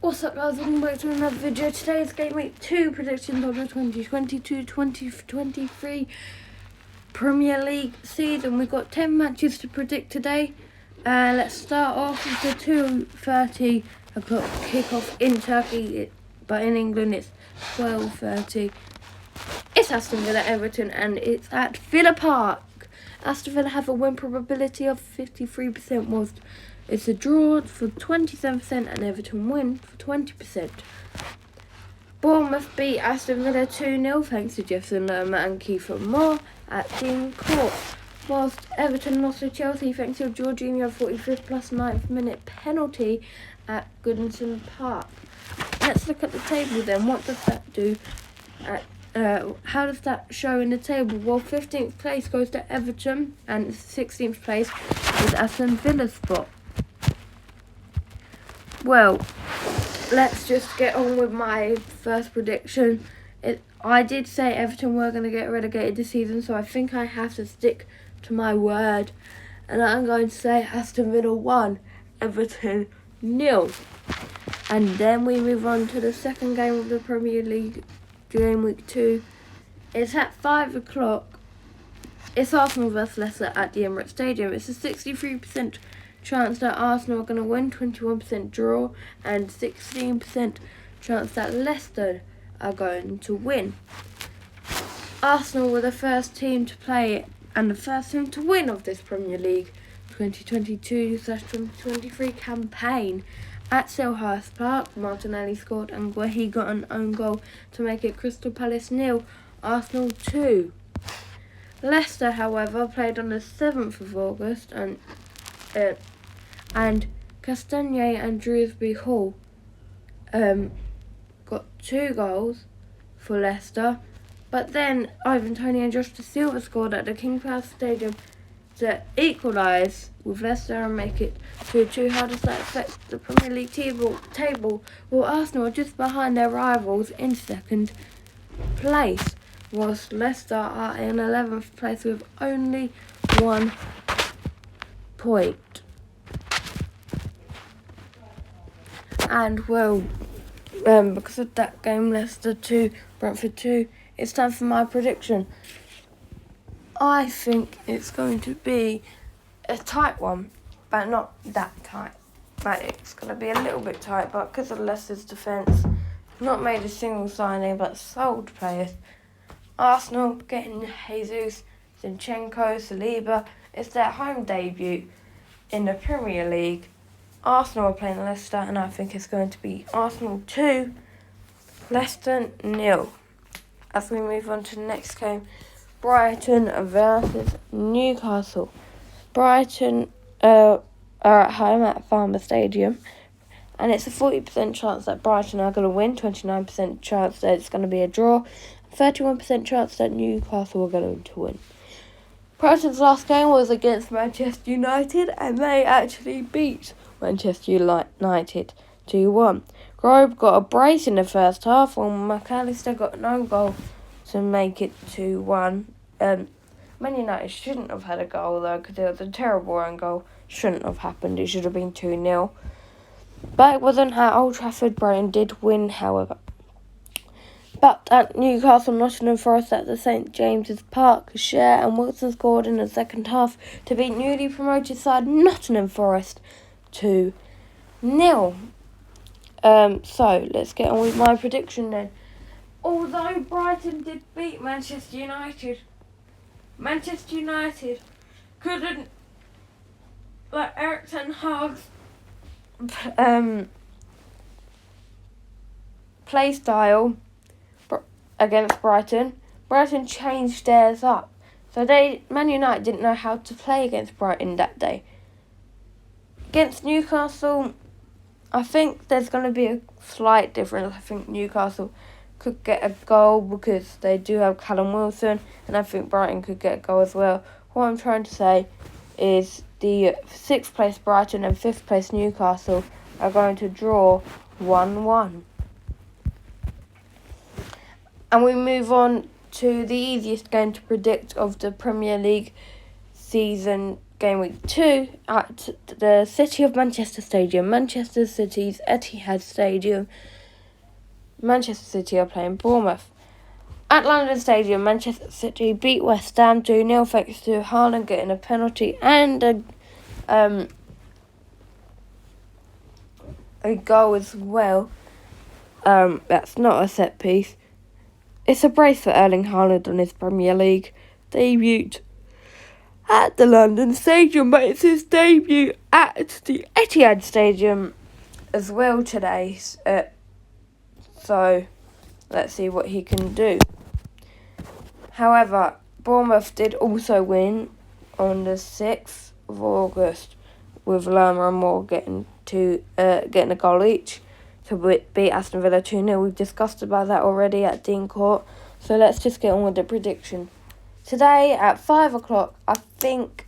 What's up guys, welcome back to another video. Today's Game Week 2 predictions of the 2022-2023 Premier League season. We've got 10 matches to predict today. Let's start off with the 2:30 o'clock kickoff in Turkey, but in England it's 12:30. It's Aston Villa Everton and it's at Villa Park. Aston Villa have a win probability of 53%, whilst it's a draw for 27% and Everton win for 20%. Bournemouth beat Aston Villa 2-0 thanks to Jefferson Lerma and Kiefer Moore at Dean Court, whilst Everton lost to Chelsea thanks to a Jorginho 45th plus 9th minute penalty at Goodison Park. Let's look at the table then. What does that do? How does that show in the table? Well, 15th place goes to Everton and 16th place is Aston Villa's spot. Well, let's just get on with my first prediction. I did say Everton were going to get relegated this season, so I think I have to stick to my word. And I'm going to say Aston Villa 1, Everton 0. And then we move on to the second game of the Premier League Game Week 2. It's at 5 o'clock. It's Arsenal vs Leicester at the Emirates Stadium. It's a 63% chance that Arsenal are going to win, 21% draw, and 16% chance that Leicester are going to win. Arsenal were the first team to play and the first team to win of this Premier League 2022/2023 campaign. At Selhurst Park, Martinelli scored and he got an own goal to make it Crystal Palace 0, Arsenal 2. Leicester, however, played on the 7th of August and Castagne and Dewsbury Hall got 2 goals for Leicester, but then Ivan Toney and Josh Da Silva scored at the King Power Stadium to equalise with Leicester and make it 2-2. How does that affect the Premier League table? Well, Arsenal are just behind their rivals in second place, whilst Leicester are in 11th place with only 1 point. And well, because of that game, Leicester 2, Brentford 2, it's time for my prediction. I think it's going to be a tight one, but not that tight. But it's going to be a little bit tight, but because of Leicester's defence, not made a single signing, but sold players. Arsenal getting Jesus, Zinchenko, Saliba. It's their home debut in the Premier League. Arsenal are playing Leicester, and I think it's going to be Arsenal 2, Leicester 0. As we move on to the next game, Brighton versus Newcastle. Brighton are at home at Farmer Stadium, and it's a 40% chance that Brighton are going to win, 29% chance that it's going to be a draw, 31% chance that Newcastle are going to win. Brighton's last game was against Manchester United, and they actually beat Manchester United 2-1. Grove got a brace in the first half, while McAllister got an own goal to make it 2-1. Man United shouldn't have had a goal though, because it was a terrible own goal. Shouldn't have happened. It should have been 2-0. But it wasn't at Old Trafford. Brighton did win, however. But at Newcastle, Nottingham Forest at the St James's Park, Cher and Wilson scored in the second half to beat newly promoted side Nottingham Forest 2-0. So let's get on with my prediction then. Although Brighton did beat Manchester United couldn't let Erik ten Hag's play style against Brighton. Brighton changed theirs up. So Man United didn't know how to play against Brighton that day. Against Newcastle, I think there's going to be a slight difference. I think Newcastle could get a goal because they do have Callum Wilson, and I think Brighton could get a goal as well. What I'm trying to say is the 6th place Brighton and 5th place Newcastle are going to draw 1-1. And we move on to the easiest game to predict of the Premier League season game week 2 at the City of Manchester Stadium, Manchester City's Etihad Stadium. Manchester City are playing Bournemouth. At London Stadium, Manchester City beat West Ham 2-0 thanks to Haaland getting a penalty and a goal as well. That's not a set piece. It's a brace for Erling Haaland on his Premier League debut at the London Stadium, but it's his debut at the Etihad Stadium as well today. So let's see what he can do. However, Bournemouth did also win on the 6th of August with Lerma and Moore getting a goal each to beat Aston Villa 2-0. We've discussed about that already at Dean Court. So let's just get on with the prediction. Today at 5 o'clock, I think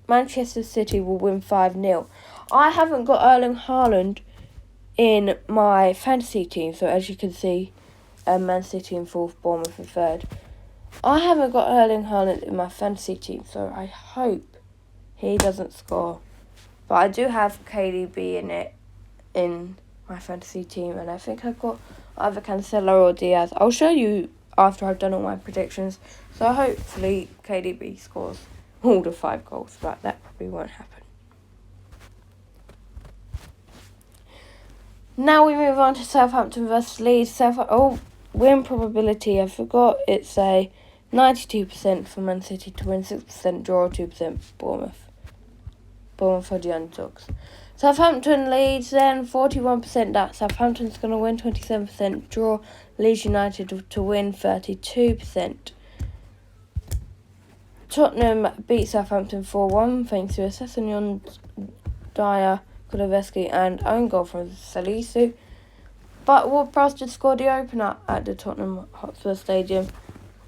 Manchester City will win 5-0. I haven't got Erling Haaland in my fantasy team, so as you can see, Man City in 4th, Bournemouth in 3rd. I haven't got Erling Haaland in my fantasy team, so I hope he doesn't score. But I do have KDB in my fantasy team, and I think I've got either Cancelo or Diaz. I'll show you after I've done all my predictions. So hopefully KDB scores all the 5 goals, but that probably won't happen. Now we move on to Southampton versus Leeds. Win probability, I forgot. It's a 92% for Man City to win, 6% draw, 2% Bournemouth. Bournemouth are the underdogs. Southampton Leeds then, 41% that Southampton's going to win, 27% draw. Leeds United to win, 32%. Tottenham beat Southampton 4-1 thanks to a Sessegnon, Dyer, Kulusevski and own goal from Salisu. But Ward-Prowse did score the opener at the Tottenham Hotspur Stadium.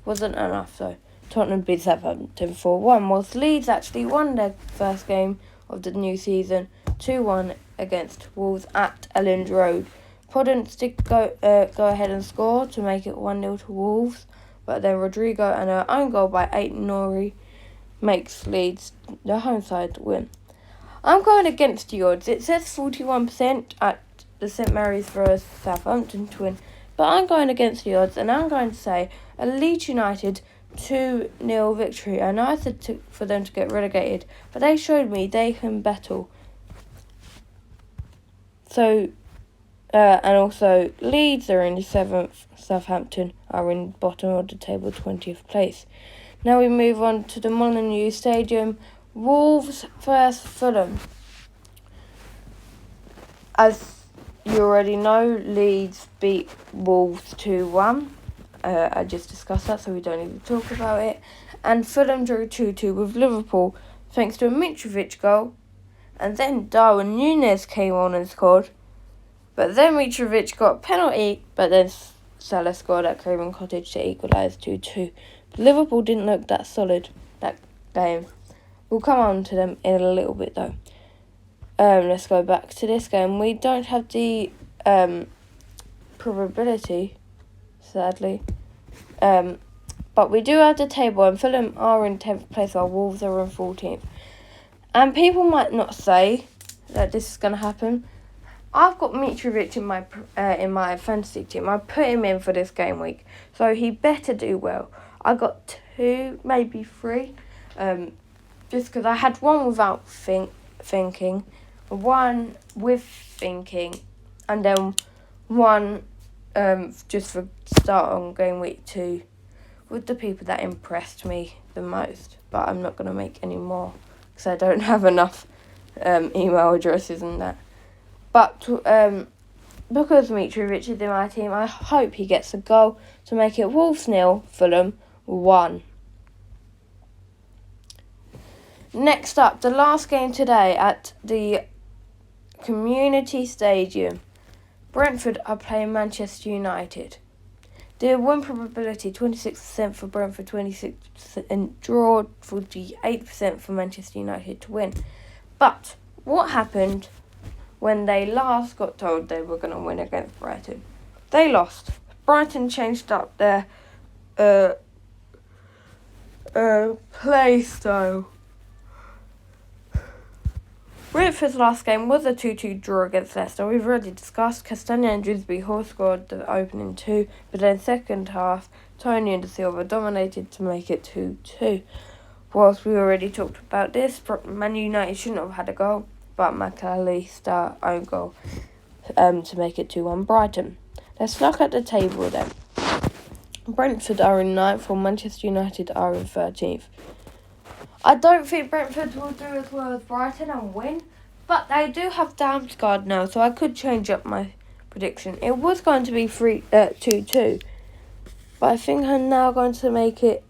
Wasn't enough though. Tottenham beat Southampton 4-1, whilst Leeds actually won their first game of the new season 2-1 against Wolves at Elland Road. Podence did go ahead and score to make it 1-0 to Wolves, but then Rodrigo and her own goal by Aït-Nouri makes Leeds the home side win. I'm going against the odds. It says 41% at the St Mary's versus Southampton to win, but I'm going against the odds and I'm going to say a Leeds United 2-0 victory. I know I said for them to get relegated, but they showed me they can battle. So, and also Leeds are in the 7th, Southampton are in bottom of the table, 20th place. Now we move on to the Molineux Stadium. Wolves versus Fulham. As you already know, Leeds beat Wolves 2-1. I just discussed that, so we don't need to talk about it. And Fulham drew 2-2 with Liverpool, thanks to a Mitrovic goal. And then Darwin Núñez came on and scored. But then Mitrovic got a penalty, but then Salah scored at Craven Cottage to equalise 2-2. Liverpool didn't look that solid that game. We'll come on to them in a little bit though. Let's go back to this game. We don't have the probability, sadly. But we do have the table, and Fulham are in 10th place while Wolves are in 14th. And people might not say that this is going to happen. I've got Mitrovic in my fantasy team. I put him in for this game week, so he better do well. I got 2, maybe 3, just because I had one without thinking, one with thinking, and then one just for start on game week 2 with the people that impressed me the most. But I'm not going to make any more because I don't have enough email addresses and that. But because Mitrovic is in my team, I hope he gets a goal to make it Wolves 0, Fulham 1. Next up, the last game today at the Community Stadium. Brentford are playing Manchester United. The win probability 26% for Brentford, 26% draw, 48% for Manchester United to win. But what happened when they last got told they were going to win against Brighton? They lost. Brighton changed up their play style. Brentford's last game was a 2-2 draw against Leicester. We've already discussed Castagne and Dewsbury Hall scored the opening 2, but then second half, Tony and Da Silva dominated to make it 2-2. Whilst we already talked about this, Man United shouldn't have had a goal, but McAllister own goal to make it 2-1 Brighton. Let's look at the table then. Brentford are in 9th, while Manchester United are in 13th. I don't think Brentford will do as well as Brighton and win, but they do have Damsgaard now, so I could change up my prediction. It was going to be 2-2, but I think I'm now going to make it...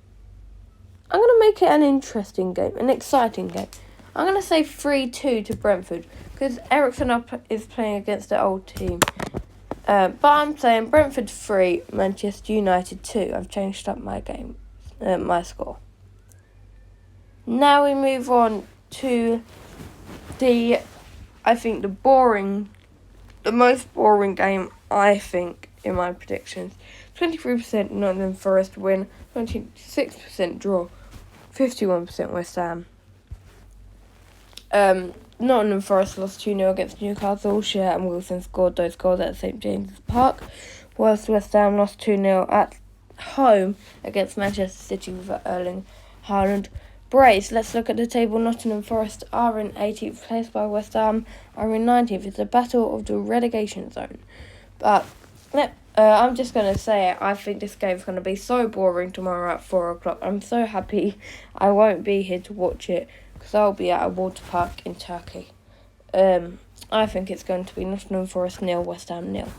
I'm going to make it an interesting game, an exciting game. I'm going to say 3-2 to Brentford, because Ericsson is playing against the old team. But I'm saying Brentford 3, Manchester United 2. I've changed up my game, my score. Now we move on to the most boring game, I think, in my predictions. 23% Nottingham Forest win, 26% draw, 51% West Ham. Nottingham Forest lost 2-0 against Newcastle. Shearer and Wilson scored those goals at St James's Park, whilst West Ham lost 2-0 at home against Manchester City with Erling Haaland brace. Let's look at the table. Nottingham Forest are in 18th place, by West Ham are in 19th. It's a battle of the relegation zone. But I'm just going to say it. I think this game's going to be so boring tomorrow at 4 o'clock. I'm so happy I won't be here to watch it, because I'll be at a water park in Turkey. I think it's going to be Nottingham Forest 0, West Ham 0.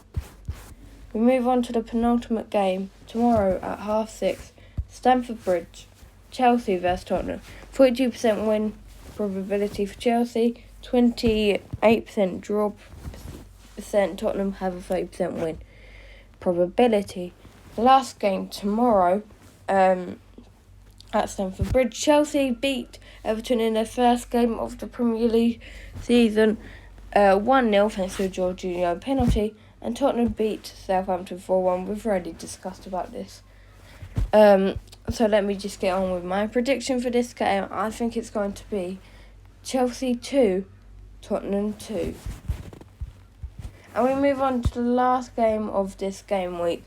We move on to the penultimate game tomorrow at 6:30. Stamford Bridge. Chelsea vs Tottenham. 42% win probability for Chelsea. 28% draw percent. Tottenham have a 30% win probability. The last game tomorrow at Stamford Bridge. Chelsea beat Everton in their first game of the Premier League season 1-0 thanks to a Jorginho penalty. And Tottenham beat Southampton 4-1. We've already discussed about this. So let me just get on with my prediction for this game. I think it's going to be Chelsea 2, Tottenham 2. And we move on to the last game of this game week.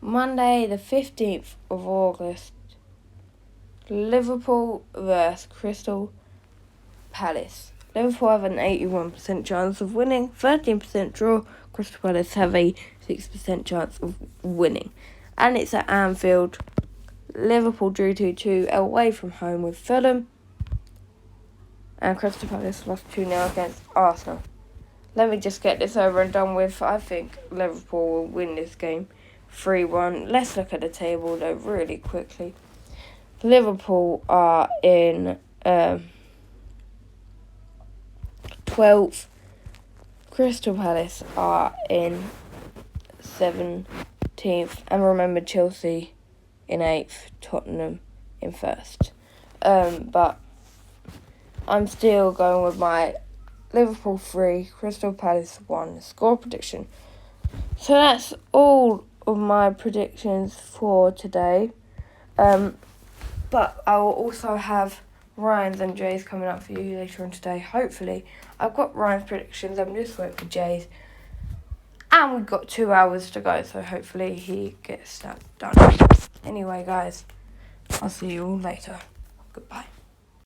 Monday the 15th of August. Liverpool vs Crystal Palace. Liverpool have an 81% chance of winning, 13% draw. Crystal Palace have a 6% chance of winning. And it's at Anfield. Liverpool drew 2-2 away from home with Fulham. And Crystal Palace lost 2-0 against Arsenal. Let me just get this over and done with. I think Liverpool will win this game 3-1. Let's look at the table though really quickly. Liverpool are in 12th. Crystal Palace are in 17th. And remember, Chelsea in 8th, Tottenham in 1st. But I'm still going with my Liverpool 3, Crystal Palace 1 score prediction. So that's all of my predictions for today. But I will also have Ryan's and Jay's coming up for you later on today, hopefully. I've got Ryan's predictions, I'm just waiting for Jay's. And we've got 2 hours to go, so hopefully he gets that done. Anyway, guys, I'll see you all later. Goodbye.